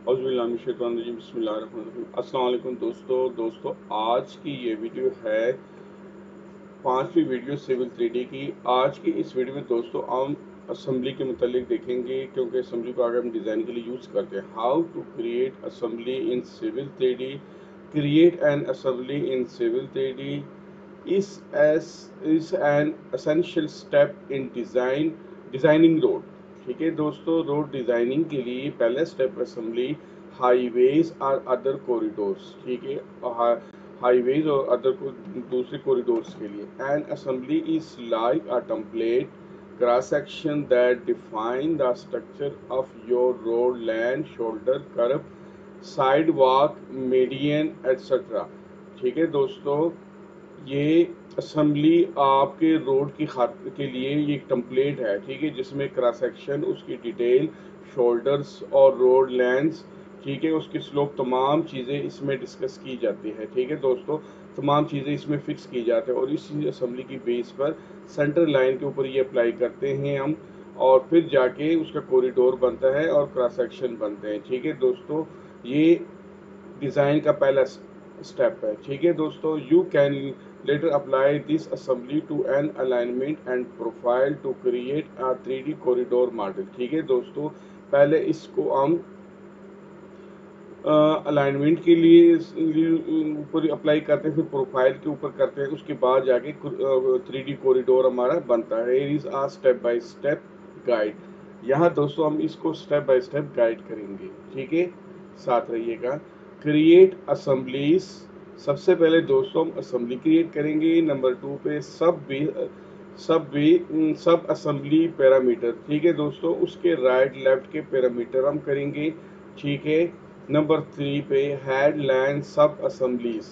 अस्सलाम वालेकुम दोस्तों आज की ये वीडियो है पांचवी वीडियो सिविल 3D की। आज की इस वीडियो में दोस्तों हम असेंबली के मुतालिक देखेंगे, क्योंकि असेंबली को आगे हम डिज़ाइन के लिए यूज़ करते हैं। How to create assembly in civil 3D। Create an assembly in civil 3D is an essential step in designing road. ठीक है दोस्तों, रोड डिज़ाइनिंग के लिए पहला स्टेप असेंबली हाईवेज और अदर कॉरिडोर्स। ठीक है, हाईवेज और अदर को दूसरे कॉरिडोर्स के लिए। N assembly is like a template cross section that define the structure of your road, land, shoulder, curve, side walk, median etcetera. ठीक है दोस्तों, ये असेंबली आपके रोड की खातिर के लिए ये एक टेम्पलेट है। ठीक है, जिसमें क्रॉस सेक्शन, उसकी डिटेल, शोल्डर्स और रोड लेंथ, ठीक है, उसकी स्लोप, तमाम चीज़ें इसमें डिस्कस की जाती है। ठीक है दोस्तों, तमाम चीज़ें इसमें फिक्स की जाती है और इसी असेंबली की बेस पर सेंटर लाइन के ऊपर ये अप्लाई करते हैं हम, और फिर जाके उसका कॉरिडोर बनता है और क्रॉस सेक्शन बनते हैं। ठीक है दोस्तों, ये डिज़ाइन का पहला स्टेप है। ठीक है दोस्तों, you can later apply this assembly to an alignment and profile to create a 3D corridor model. ठीक है दोस्तों, पहले इसको हम अलाइनमेंट के लिए ऊपर अप्लाई करते हैं, फिर प्रोफाइल के ऊपर करते हैं, उसके बाद जाके 3D कॉरिडोर हमारा बनता है। It is a step by step guide. यहाँ दोस्तों हम इसको स्टेप बाय स्टेप गाइड करेंगे। ठीक है, साथ रहिएगा। Create assemblies. सबसे पहले दोस्तों हम असेंबली क्रिएट करेंगे। नंबर 2 पे सब असेंबली पैरामीटर। ठीक है दोस्तों, उसके राइट लेफ्ट के पैरामीटर हम करेंगे। ठीक है, नंबर 3 पे हेड लैंड सब असेंबलीज।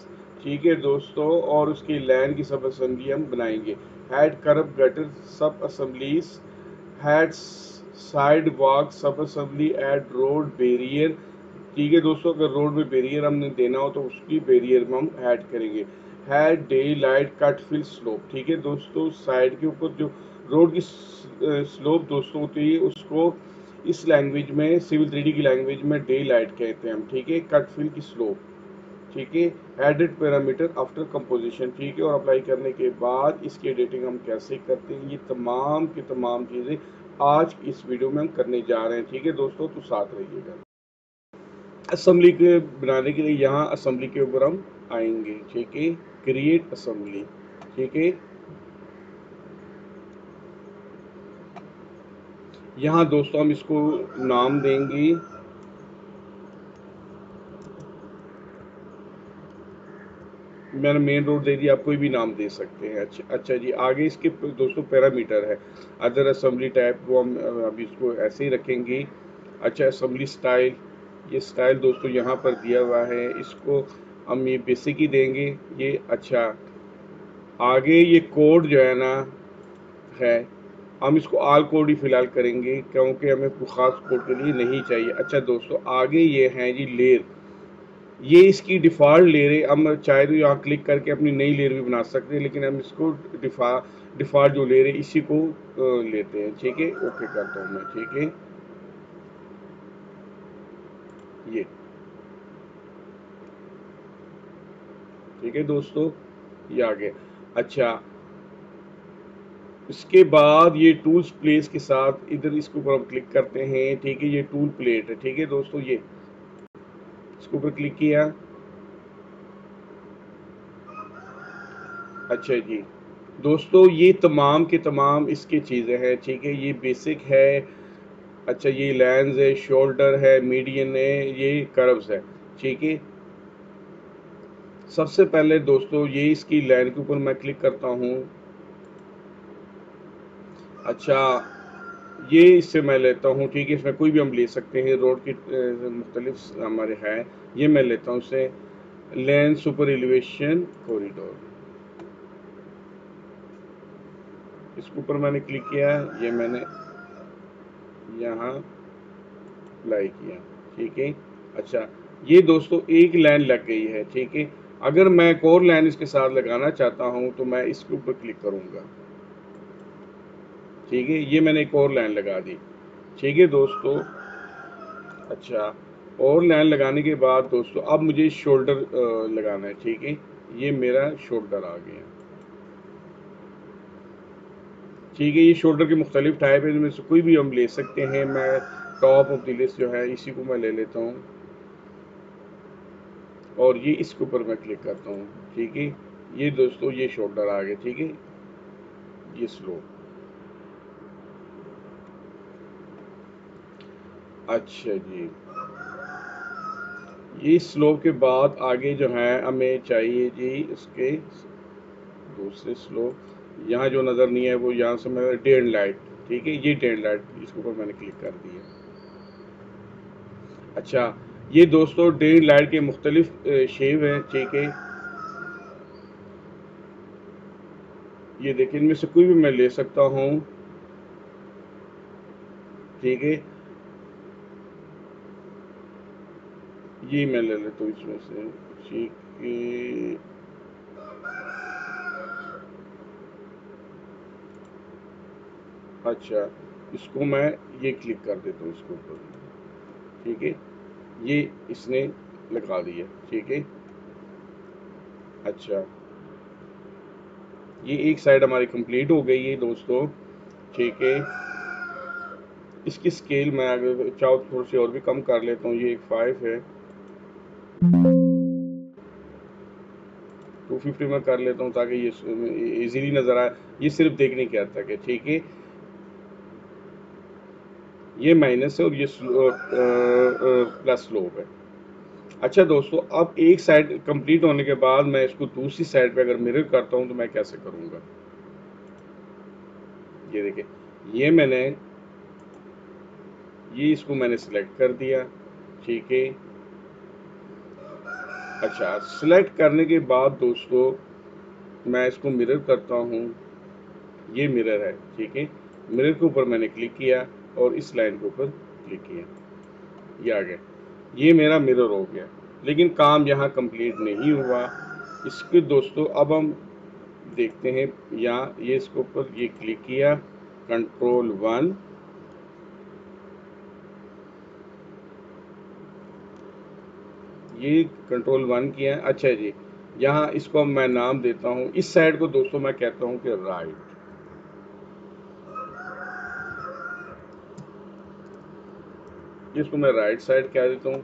ठीक है दोस्तों, और उसकी लैंड की सब असेंबली हम बनाएंगे। हेड कर्व गटर सब असेंबलीज, हेड साइड वॉक सब असेंबली, एड रोड बैरियर। ठीक है दोस्तों, अगर रोड में बैरियर हमने देना हो तो उसकी बैरियर में हम ऐड करेंगे। है daylight cut fill slope. ठीक है दोस्तों, साइड के ऊपर जो रोड की स्लोप दोस्तों होती है, उसको इस लैंग्वेज में, सिविल 3D की लैंग्वेज में डे लाइट कहते हैं हम। ठीक है, कट फिल की स्लोप। ठीक है, एडिट पैरामीटर आफ्टर कंपोजिशन। ठीक है, और अप्लाई करने के बाद इसकी एडिटिंग हम कैसे करते हैं, ये तमाम की तमाम चीज़ें आज इस वीडियो में हम करने जा रहे हैं। ठीक है दोस्तों, तो साथ रहिएगा। असेंबली के बनाने के लिए यहाँ असेंबली के ऊपर हम आएंगे। ठीक है, क्रिएट असेंबली। ठीक है, यहाँ दोस्तों हम इसको नाम देंगे, मैंने मेन रोड दे दिया, आप कोई भी नाम दे सकते हैं। अच्छा जी, आगे इसके दोस्तों पैरामीटर है। अदर असेंबली टाइप को हम अभी इसको ऐसे ही रखेंगे। अच्छा, असेंबली स्टाइल, ये स्टाइल दोस्तों यहाँ पर दिया हुआ है, इसको हम ये बेसिक ही देंगे ये। अच्छा, आगे ये कोड जो है ना है, हम इसको ऑल कोड ही फिलहाल करेंगे, क्योंकि हमें कोई ख़ास कोड के लिए नहीं चाहिए। अच्छा दोस्तों, आगे ये है जी लेयर, ये इसकी डिफ़ॉल्ट लेयर है। हम चाहे तो यहाँ क्लिक करके अपनी नई लेयर भी बना सकते हैं, लेकिन हम इसको डिफ़ॉल्ट जो लेयर है इसी को लेते हैं। ठीक है, ओके करता हूँ मैं। ठीक है, ये ठीक है दोस्तों, ये आ गया। अच्छा, इसके बाद ये टूल्स प्लेस के साथ इधर इसके ऊपर हम क्लिक करते हैं। ठीक है, ये टूल प्लेट है। ठीक है दोस्तों, ये इसके ऊपर क्लिक किया। अच्छा जी दोस्तों, ये तमाम के तमाम इसकी चीज़ें हैं। ठीक है, ये बेसिक है। अच्छा, ये लेंस है, शोल्डर है, मीडियन है, ये कर्व्स है। ठीक है, सबसे पहले दोस्तों ये इसकी लाइन के ऊपर मैं क्लिक करता हूँ। अच्छा, ये इससे मैं लेता हूँ। ठीक है, इसमें कोई भी हम ले सकते हैं, रोड की मुख्तलिफ हमारे हैं। ये मैं लेता हूँ से लेंस सुपर एलिवेशन कॉरिडोर, इसके ऊपर मैंने क्लिक किया, ये मैंने यहाँ अप्लाई किया। ठीक है, अच्छा, ये दोस्तों एक लाइन लग गई है। ठीक है, अगर मैं एक और लाइन इसके साथ लगाना चाहता हूँ तो मैं इसके ऊपर क्लिक करूँगा। ठीक है, ये मैंने एक और लाइन लगा दी। ठीक है दोस्तों, अच्छा, और लाइन लगाने के बाद दोस्तों अब मुझे शोल्डर लगाना है, ठीक है। ये मेरा शोल्डर आ गया, ठीक है। ये शोल्डर के मुख्तलिफ टाइप है, इनमें से कोई भी हम ले सकते हैं। मैं टॉप ऑफ द लिस्ट जो है इसी को मैं ले लेता हूँ और ये इसके ऊपर मैं क्लिक करता हूँ, ठीक है। ये दोस्तों ये शोल्डर आ गया, ठीक है। ये स्लो, अच्छा जी। ये स्लोप के बाद आगे जो है हमें चाहिए जी इसके दूसरे स्लोप। यहाँ जो नज़र नहीं है वो यहाँ से मैं डे एंड लाइट, ठीक है। ये डे एंड लाइट इसके ऊपर मैंने क्लिक कर दिया। अच्छा, ये दोस्तों डे एंड लाइट के मुख्तलिफ शेप हैं, ठीक है। ये देखिए इनमें से कोई भी मैं ले सकता हूँ, ठीक है। ये मैं ले लेता हूँ इसमें से, ठीक है। अच्छा, इसको मैं ये क्लिक कर देता हूँ इसके ऊपर, ठीक है। ये इसने लगा दिया, ठीक है। अच्छा, ये एक साइड हमारी कंप्लीट हो गई है दोस्तों, ठीक है। इसकी स्केल मैं अगर चाहो तो थोड़ी सी और भी कम कर लेता हूँ। ये एक 5 है, 250 में कर लेता हूँ ताकि ये इजीली नज़र आए। ये सिर्फ देखने के हद तक है, ठीक है। ये माइनस है और ये प्लस स्लोप है। अच्छा दोस्तों, अब एक साइड कंप्लीट होने के बाद मैं इसको दूसरी साइड पे अगर मिरर करता हूँ तो मैं कैसे करूँगा। ये देखिए, ये इसको मैंने सिलेक्ट कर दिया, ठीक है। अच्छा, सिलेक्ट करने के बाद दोस्तों मैं इसको मिरर करता हूँ। ये मिरर है, ठीक है। मिरर के ऊपर मैंने क्लिक किया और इस लाइन के ऊपर क्लिक किया, ये आ गया। ये मेरा मिरर हो गया, लेकिन काम यहाँ कंप्लीट नहीं हुआ। इसके दोस्तों अब हम देखते हैं, यहाँ ये इसके ऊपर ये क्लिक किया, कंट्रोल 1, ये कंट्रोल 1 किया। अच्छा जी, यहाँ इसको मैं नाम देता हूँ, इस साइड को दोस्तों मैं कहता हूँ कि राइट, इसको मैं राइट साइड कह देता हूँ,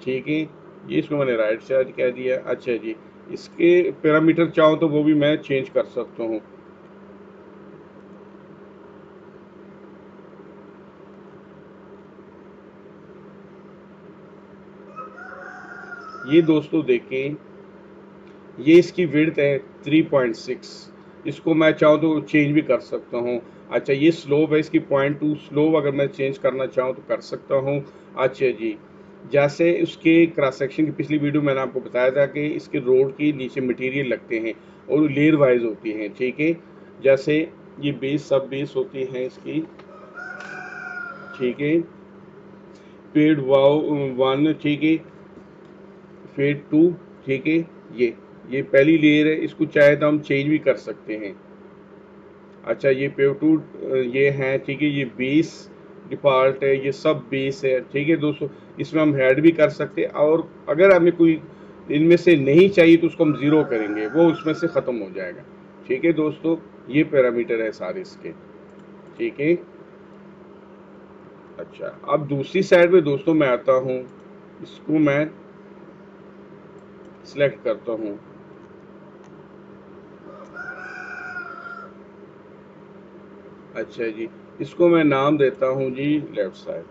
ठीक है। ये इसको मैंने राइट साइड कह दिया। अच्छा जी, इसके पैरामीटर चाहूँ तो वो भी मैं चेंज कर सकता हूँ। ये दोस्तों देखें, ये इसकी विड्थ है 3.6, इसको मैं चाहूँ तो चेंज भी कर सकता हूँ। अच्छा, ये स्लोप है इसकी 0.2, स्लोप अगर मैं चेंज करना चाहूँ तो कर सकता हूँ। अच्छा जी, जैसे उसके क्रॉस सेक्शन की पिछली वीडियो मैंने आपको बताया था कि इसके रोड के नीचे मटेरियल लगते हैं और लेयर वाइज होती हैं, ठीक है। जैसे ये बेस सब बेस होती हैं इसकी, ठीक है। पेड वाव 1, ठीक है। फेड 2, ठीक है। ये पहली लेयर है, इसको चाहे तो हम चेंज भी कर सकते हैं। अच्छा, ये पेव 2 ये है, ठीक है। ये बेस डिफ़ॉल्ट है, ये सब बेस है, ठीक है दोस्तों। इसमें हम ऐड भी कर सकते हैं और अगर हमें कोई इनमें से नहीं चाहिए तो उसको हम ज़ीरो करेंगे, वो उसमें से ख़त्म हो जाएगा, ठीक है दोस्तों। ये पैरामीटर है सारे इसके, ठीक है। अच्छा, अब दूसरी साइड पे दोस्तों मैं आता हूँ, इसको मैं सिलेक्ट करता हूँ। अच्छा जी, इसको मैं नाम देता हूँ जी लेफ्ट साइड,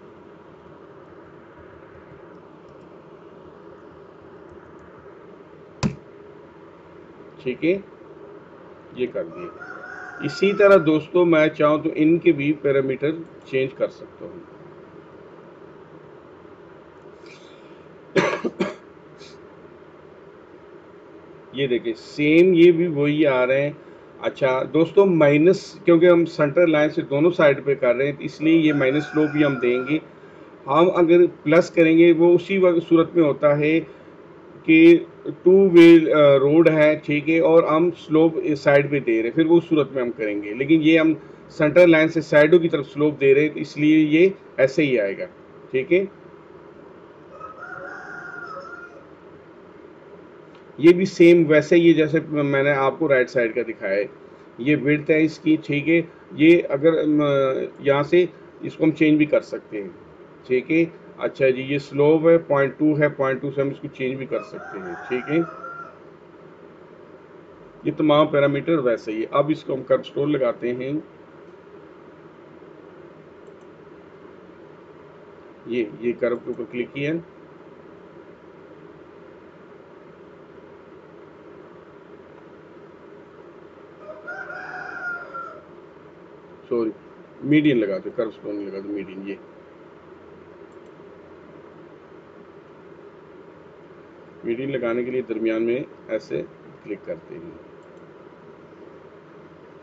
ठीक है। ये कर दिए। इसी तरह दोस्तों मैं चाहूँ तो इनके भी पैरामीटर चेंज कर सकता हूँ। ये देखिए सेम ये भी वही आ रहे हैं। अच्छा दोस्तों, माइनस क्योंकि हम सेंटर लाइन से दोनों साइड पे कर रहे हैं इसलिए ये माइनस स्लोप भी हम देंगे। हम अगर प्लस करेंगे वो उसी वक्त सूरत में होता है कि 2 वे रोड है, ठीक है, और हम स्लोप साइड पे दे रहे हैं, फिर वो उस सूरत में हम करेंगे। लेकिन ये हम सेंटर लाइन से साइडों की तरफ स्लोप दे रहे हैं, तो इसलिए ये ऐसे ही आएगा। ठीक है, ये भी सेम वैसे ही है जैसे मैंने आपको राइट साइड का दिखाया है। ये विड्थ है इसकी। ठीक है, ये अगर यहाँ से इसको हम चेंज भी कर सकते हैं। ठीक है, अच्छा जी, ये स्लोप है 0.2 है, 0.2 से हम इसको चेंज भी कर सकते हैं। ठीक है, ये तमाम पैरामीटर वैसे ही है। अब इसको हम कर्व स्टोर लगाते हैं। ये कर्व के ऊपर क्लिक किया, सॉरी मीडियन लगा दो, कर्व स्टोर नहीं लगा दो, मीडियन। ये मीडियन लगाने के लिए दरमियान में ऐसे क्लिक करते हैं।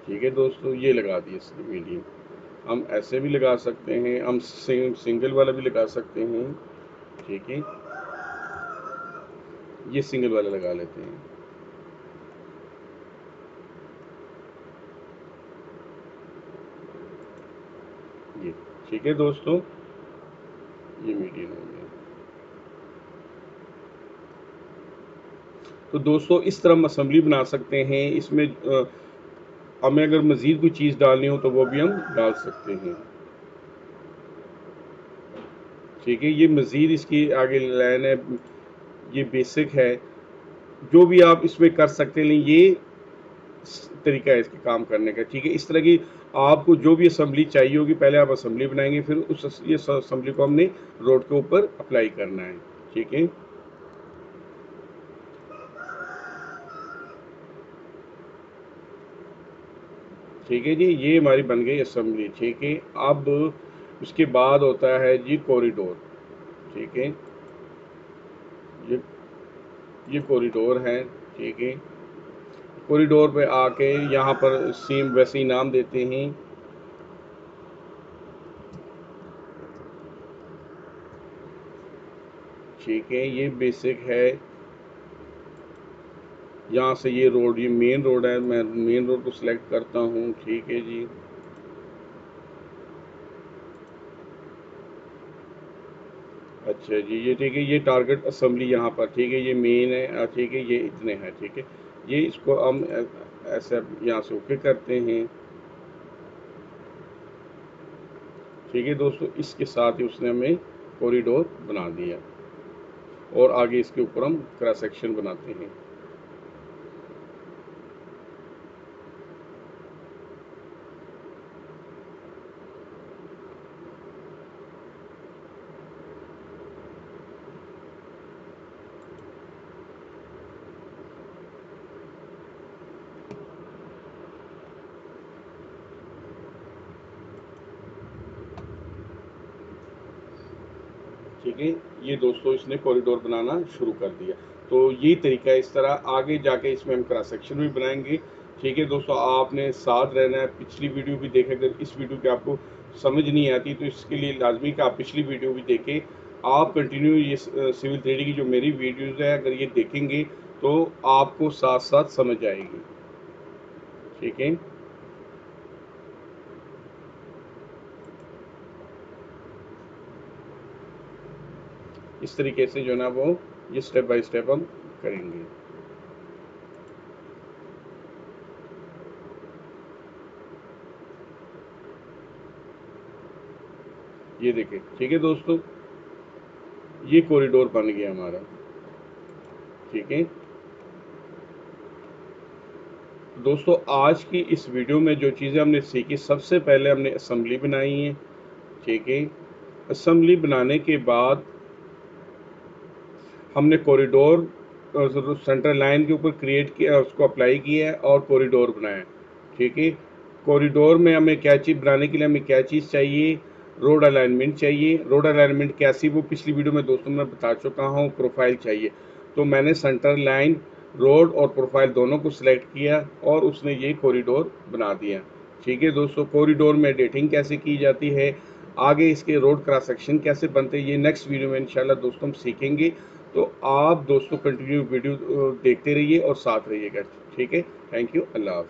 ठीक है दोस्तों, ये लगा दिए इसने मीडियन। हम ऐसे भी लगा सकते हैं, हम सिंगल वाला भी लगा सकते हैं। ठीक है, ये सिंगल वाला लगा लेते हैं। ये ठीक है दोस्तों, ये मीडियन हो गया। तो दोस्तों इस तरह हम असेंबली बना सकते हैं। इसमें हमें अगर मज़ीद कोई चीज़ डालनी हो तो वो भी हम डाल सकते हैं। ठीक है, ये मज़ीद इसकी आगे लाइन है, ये बेसिक है। जो भी आप इसमें कर सकते हैं, ये तरीका है इसके काम करने का। ठीक है, इस तरह की आपको जो भी असेंबली चाहिए होगी, पहले आप असेंबली बनाएंगे, फिर ये असेंबली को हमने रोड के ऊपर अप्लाई करना है। ठीक है, ठीक है जी, ये हमारी बन गई असेंबली। ठीक है, अब उसके बाद होता है जी कॉरिडोर। ठीक है, ये ये कॉरिडोर है। ठीक है, कॉरिडोर पे आके यहाँ पर सेम वैसे ही नाम देते हैं। ठीक है, ये बेसिक है। यहाँ से ये रोड, ये मेन रोड है, मैं मेन रोड को सिलेक्ट करता हूँ। ठीक है जी, अच्छा जी, ये ठीक है, ये टारगेट असेंबली यहाँ पर। ठीक है, ये मेन है। ठीक है, ये इतने हैं। ठीक है, ये इसको हम ऐसे यहाँ से ओके करते हैं। ठीक है दोस्तों, इसके साथ ही उसने हमें कॉरिडोर बना दिया, और आगे इसके ऊपर हम क्रॉस सेक्शन बनाते हैं। ठीक है, ये दोस्तों इसने कॉरिडोर बनाना शुरू कर दिया। तो यही तरीका है, इस तरह आगे जाके इसमें हम क्रॉस सेक्शन भी बनाएंगे। ठीक है दोस्तों, आपने साथ रहना है। पिछली वीडियो भी देखें, अगर इस वीडियो की आपको समझ नहीं आती तो इसके लिए लाजमी कि आप पिछली वीडियो भी देखें। आप कंटिन्यू ये सिविल थ्रेडी की जो मेरी वीडियोज़ है, अगर ये देखेंगे तो आपको साथ साथ समझ आएगी। ठीक है, इस तरीके से जो है ना वो ये स्टेप बाय स्टेप हम करेंगे। ये देखिए, ठीक है दोस्तों, ये कॉरिडोर बन गया हमारा। ठीक है दोस्तों, आज की इस वीडियो में जो चीज़ें हमने सीखी, सबसे पहले हमने असेंबली बनाई है। ठीक है, असेंबली बनाने के बाद हमने कॉरिडोर सेंटर लाइन के ऊपर क्रिएट किया, उसको अप्लाई किया है और कॉरिडोर बनाया। ठीक है, कॉरिडोर में हमें क्या चीज़ बनाने के लिए हमें क्या चीज़ चाहिए, रोड अलाइनमेंट चाहिए। रोड अलाइनमेंट कैसी, वो पिछली वीडियो में दोस्तों मैं बता चुका हूँ। प्रोफाइल चाहिए, तो मैंने सेंटर लाइन, रोड और प्रोफाइल दोनों को सिलेक्ट किया और उसने ये कॉरिडोर बना दिया। ठीक है दोस्तों, कॉरिडोर में डेटिंग कैसे की जाती है, आगे इसके रोड क्रॉस सेक्शन कैसे बनते हैं, ये नेक्स्ट वीडियो में इंशाल्लाह दोस्तों हम सीखेंगे। तो आप दोस्तों कंटिन्यू वीडियो देखते रहिए और साथ रहिएगा। ठीक है, थैंक यू, अल्लाह हाफ़िज़।